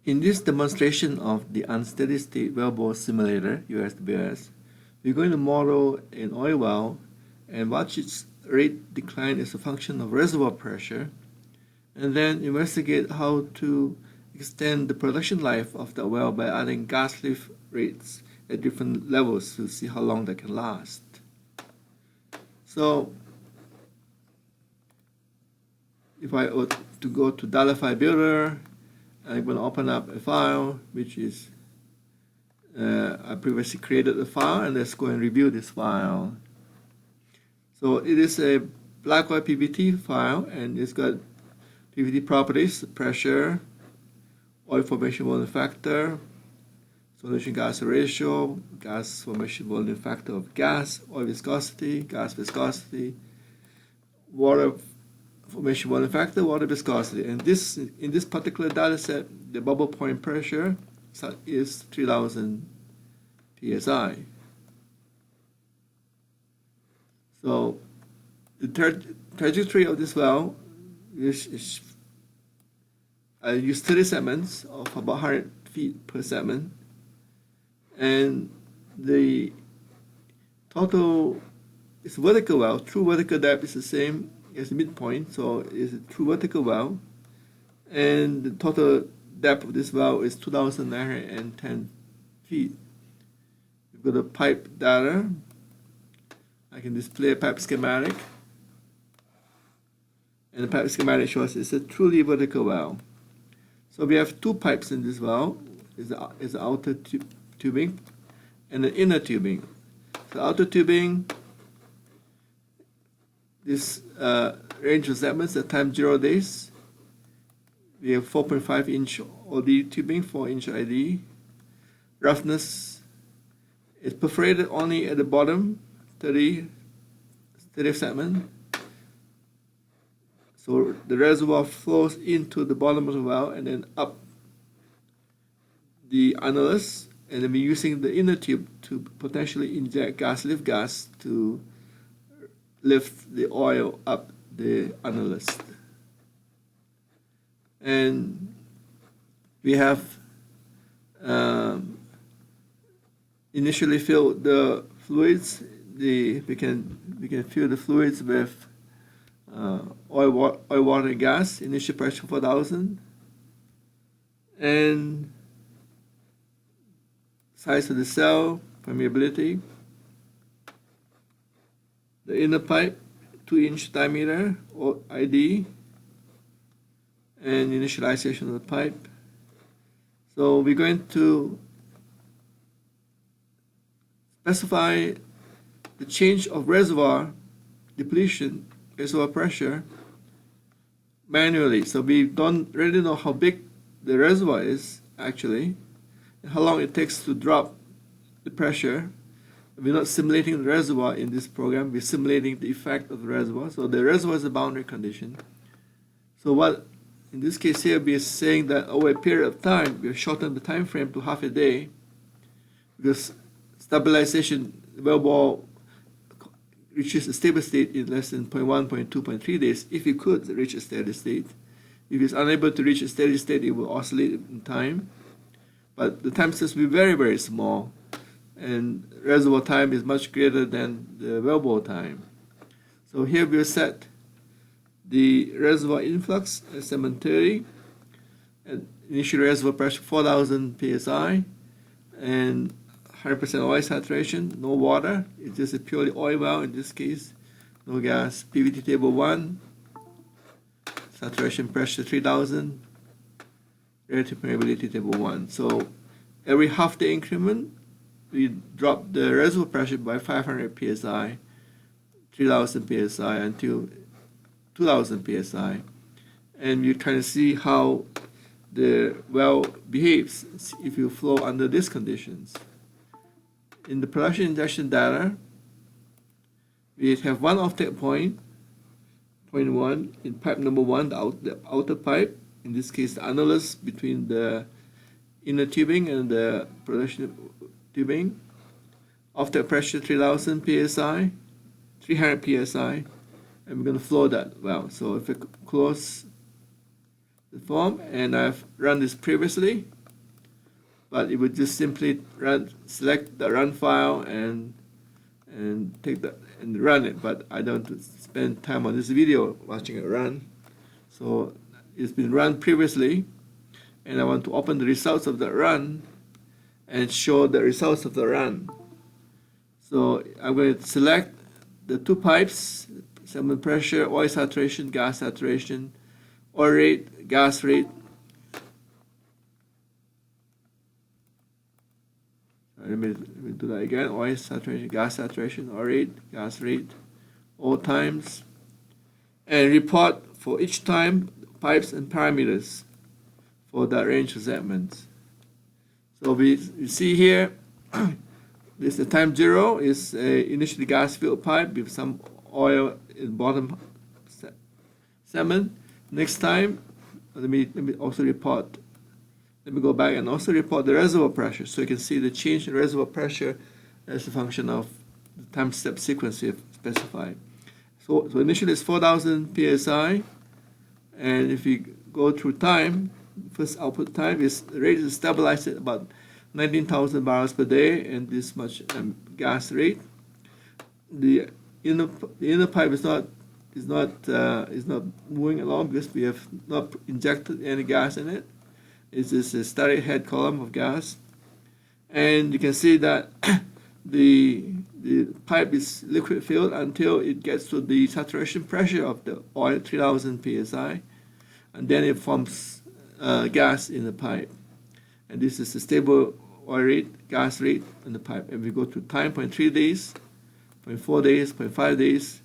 In this demonstration of the unsteady state wellbore simulator, USWS, we're going to model an oil well and watch its rate decline as a function of reservoir pressure, and then investigate how to extend the production life of the well by adding gas lift rates at different levels to see how long that can last. So if I were to go to Dalify Builder, I'm going to open up a file which is I previously created a file, and let's go and review this file. So it is a black oil PVT file, and it's got PVT properties: pressure, oil formation volume factor, solution gas ratio, gas formation volume factor of gas, oil viscosity, gas viscosity, water formation volume factor, water viscosity. And this, in this particular data set, the bubble point pressure is 3000 psi. So the trajectory of this well is I use 30 segments of about 100 feet per segment, and the total is vertical well. True vertical depth is the same as the midpoint, so it's a true vertical well, and the total depth of this well is 2,910 feet. We've got a pipe data. I can display a pipe schematic, and the pipe schematic shows it's a truly vertical well. So we have two pipes in this well. Is the outer tubing and the inner tubing. The outer tubing, this range of segments at time 0 days. We have 4.5 inch OD tubing, 4 inch ID. Roughness is perforated only at the bottom, 30 segment. So the reservoir flows into the bottom of the well and then up the annulus, and then we're using the inner tube to potentially inject gas lift gas to lift the oil up the annulus. And we have initially filled the fluids. We can fill the fluids with oil, water, and gas. Initial pressure 4,000, and size of the cell, permeability. The inner pipe, 2-inch diameter or ID, and initialization of the pipe. So we're going to specify the change of reservoir depletion, reservoir pressure manually. So we don't really know how big the reservoir is actually, and how long it takes to drop the pressure. We're not simulating the reservoir in this program, we're simulating the effect of the reservoir. So the reservoir is a boundary condition. So what in this case here, we are saying that over a period of time, we have shortened the time frame to half a day, because stabilization, the wellbore reaches a stable state in less than 0.1, 0.2, 0.3 days, if it could reach a steady state. If it's unable to reach a steady state, it will oscillate in time. But the time steps will be very, very small, and reservoir time is much greater than the wellbore time. So here we'll set the reservoir influx at 730, and initial reservoir pressure 4,000 psi, and 100% oil saturation, no water. It's just a purely oil well in this case, no gas. PVT table 1, saturation pressure 3,000, relative permeability table 1. So every half day increment, we drop the reservoir pressure by 500 psi, 3,000 psi until 2,000 psi, and you kind of see how the well behaves if you flow under these conditions. In the production injection data, we have one offtake point, point 1, in pipe number 1, the outer pipe, in this case the annulus between the inner tubing and the production tubing. Offtake pressure 3,000 psi, 300 psi, and we're going to flow that well. So if we close the form, and I've run this previously, but it would just simply select the run file and take that and run it. But I don't spend time on this video watching it run. So it's been run previously, and I want to open the results of the run and show the results of the run. So I'm going to select the two pipes: sediment pressure, oil saturation, gas saturation, oil rate, gas rate. Let me do that again. Oil saturation, gas saturation, oil rate, gas rate, all times, and report for each time pipes and parameters for that range of segments. So we see here, this the time 0 is a initially gas filled pipe with some oil in bottom segment. Next time, let me also report. Let me go back and also report the reservoir pressure, so you can see the change in reservoir pressure as a function of the time step sequence you've specified. So initially it's 4,000 psi, and if you go through time, first output time is the rate is stabilized at about 19,000 barrels per day, and this much gas rate. The inner pipe is not moving along because we have not injected any gas in it. It's just a static head column of gas, and you can see that the pipe is liquid filled until it gets to the saturation pressure of the oil, 3,000 psi, and then it forms gas in the pipe. And this is the stable oil rate, gas rate in the pipe. And we go to time, 0.3 days, 0.4 days, 0.5 days,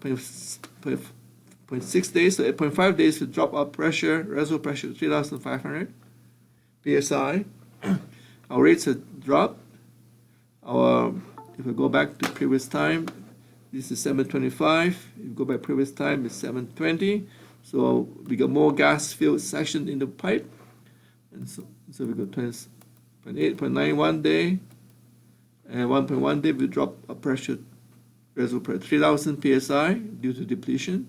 0.6 days. So at 0.5 days, we drop our pressure, reservoir pressure to 3,500 psi. Our rates have dropped. If we go back to previous time, this is 725. If you go back previous time, it's 720. So we got more gas filled section in the pipe, and so we got 0.8, 0.91 day, and 1.1 day we drop a pressure, reservoir pressure 3,000 psi due to depletion.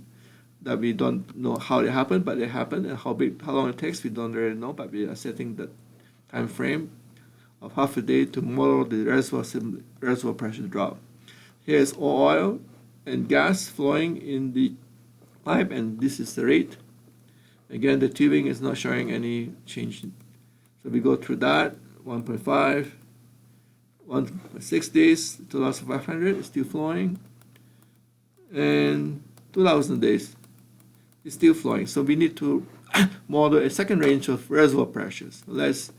That we don't know how it happened, but it happened, and how long it takes we don't really know. But we are setting the time frame of half a day to model the reservoir pressure drop. Here's oil and gas flowing in the pipe, and this is the rate. Again, the tubing is not showing any change. So we go through that. 1.5, 1.6 days, 2,500 is still flowing, and 2,000 days is still flowing. So we need to model a second range of reservoir pressures. Let's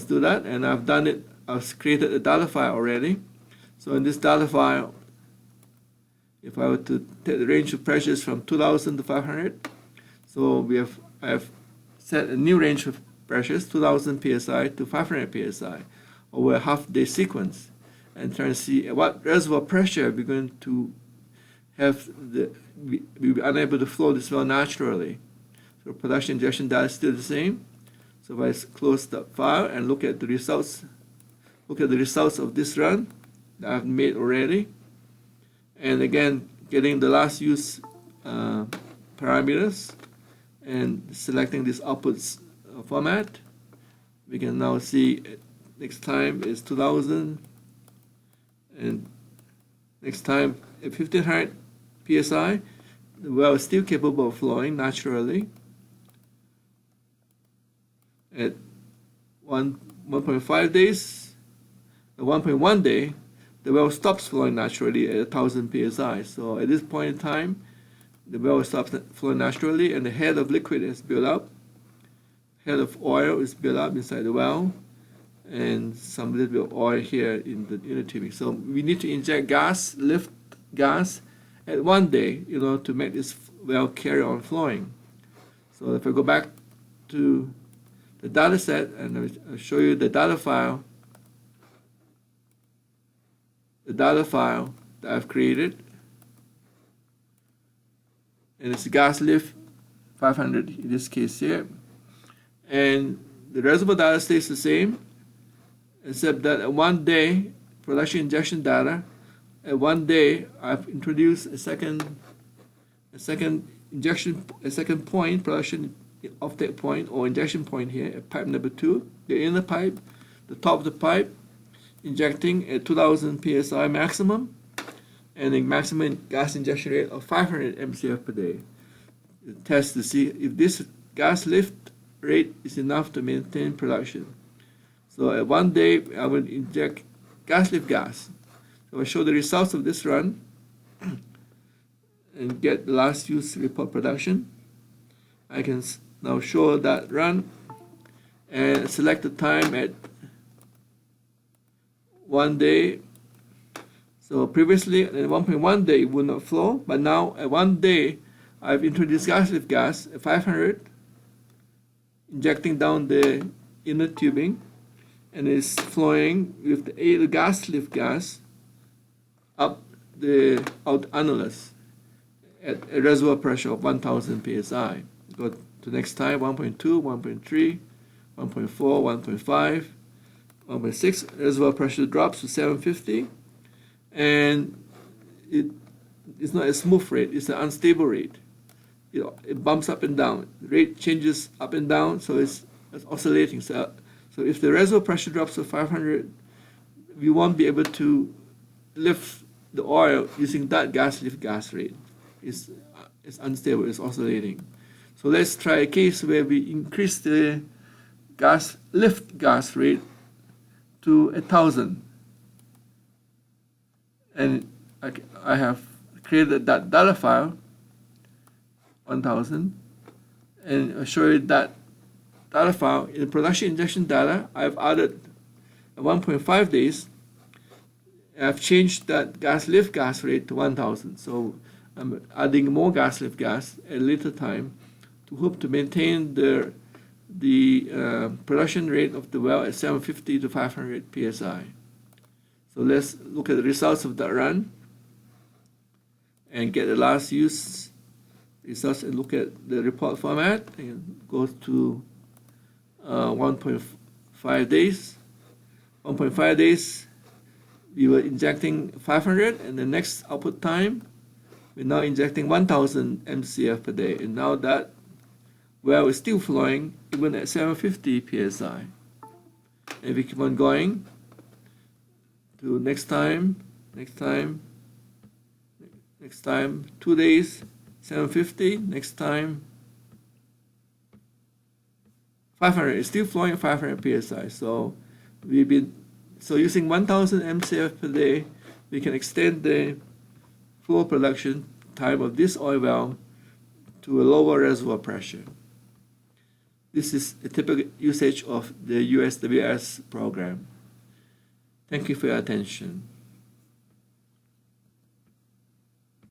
do that, and I've done it. I've created a data file already. So in this data file, if I were to take the range of pressures from 2,000 to 500, so I have set a new range of pressures, 2,000 psi to 500 psi, over a half-day sequence, and try to see what reservoir pressure we're going to have. We'll be unable to flow this well naturally. So production injection data is still the same. So if I close the file and look at the results of this run that I've made already, and again getting the last use parameters and selecting this outputs format, we can now see next time is 2,000, and next time at 1,500 psi, the well is still capable of flowing naturally. At 1.5 days, at 1.1 day, the well stops flowing naturally at 1,000 psi. So at this point in time, the well stops flowing naturally, and the head of liquid is built up. Head of oil is built up inside the well, and some little bit of oil here in the inner tubing. So we need to inject gas, lift gas at 1 day, to make this well carry on flowing. So if I go back to the data set, and I'll show you the data file that I've created, and it's Gaslift 500 in this case here, and the reservoir data stays the same, except that at 1 day production injection data, at 1 day I've introduced a second point production offtake point or injection point here at pipe number 2, the inner pipe, the top of the pipe, injecting at 2000 psi maximum, and a maximum gas injection rate of 500 mcf per day. Test to see if this gas lift rate is enough to maintain production. So at 1 day, I will inject gas lift gas. So I show the results of this run and get the last use report production. I can now show that run and select the time at 1 day. So previously at 1.1 day it would not flow, but now at 1 day I've introduced gas lift gas at 500, injecting down the inner tubing, and it's flowing with the gas lift gas up the annulus at a reservoir pressure of 1000 psi. Go to next time, 1.2, 1.3, 1.4, 1.5, 1.6. Reservoir pressure drops to 750, and it's not a smooth rate, it's an unstable rate. It bumps up and down. The rate changes up and down, so it's oscillating. So if the reservoir pressure drops to 500, we won't be able to lift the oil using that gas lift gas rate. It's unstable, it's oscillating. So let's try a case where we increase the gas lift gas rate to 1000. And I have created that data file, 1000, and I'll show you that data file. In the production injection data, I've added 1.5 days. I've changed that gas lift gas rate to 1000. So I'm adding more gas lift gas at a later time to hope to maintain the production rate of the well at 750 to 500 psi. So let's look at the results of that run and get the last use results and look at the report format and go to 1.5 days. 1.5 days, we were injecting 500, and the next output time, we're now injecting 1000 mcf per day, and now that well is still flowing even at 750 psi. And we keep on going to next time, 2 days, 750, next time 500. It's still flowing at 500 psi. So using 1000 mcf per day, we can extend the flow production time of this oil well to a lower reservoir pressure. This is a typical usage of the USWS program. Thank you for your attention.